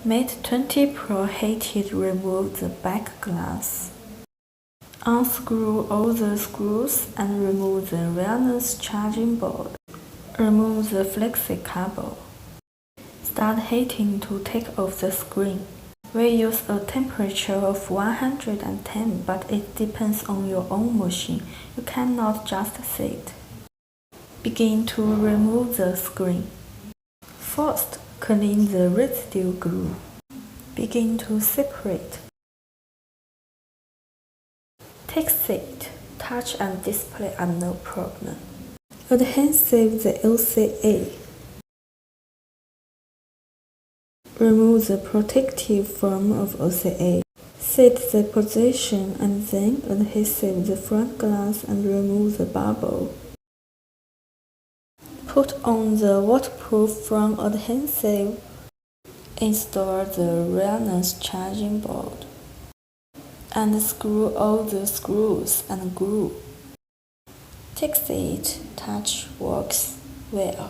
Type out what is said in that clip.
Mate 20 Pro heated remove the back glass. Unscrew all the screws and remove the wireless charging board. Remove the flexi cable. Start heating to take off the screen. We use a temperature of 110, but it depends on your own machine. You cannot just see it. Begin to remove the screen. First, clean the residue glue. Begin to separate. Take seat, touch and display are no problem. Adhesive the OCA. Remove the protective film of OCA. Set the position and then adhesive the front glass and remove the bubble. Put on the waterproof front adhesive. Install the wireless charging board. And screw all the screws and glue. Take seat, touch works well.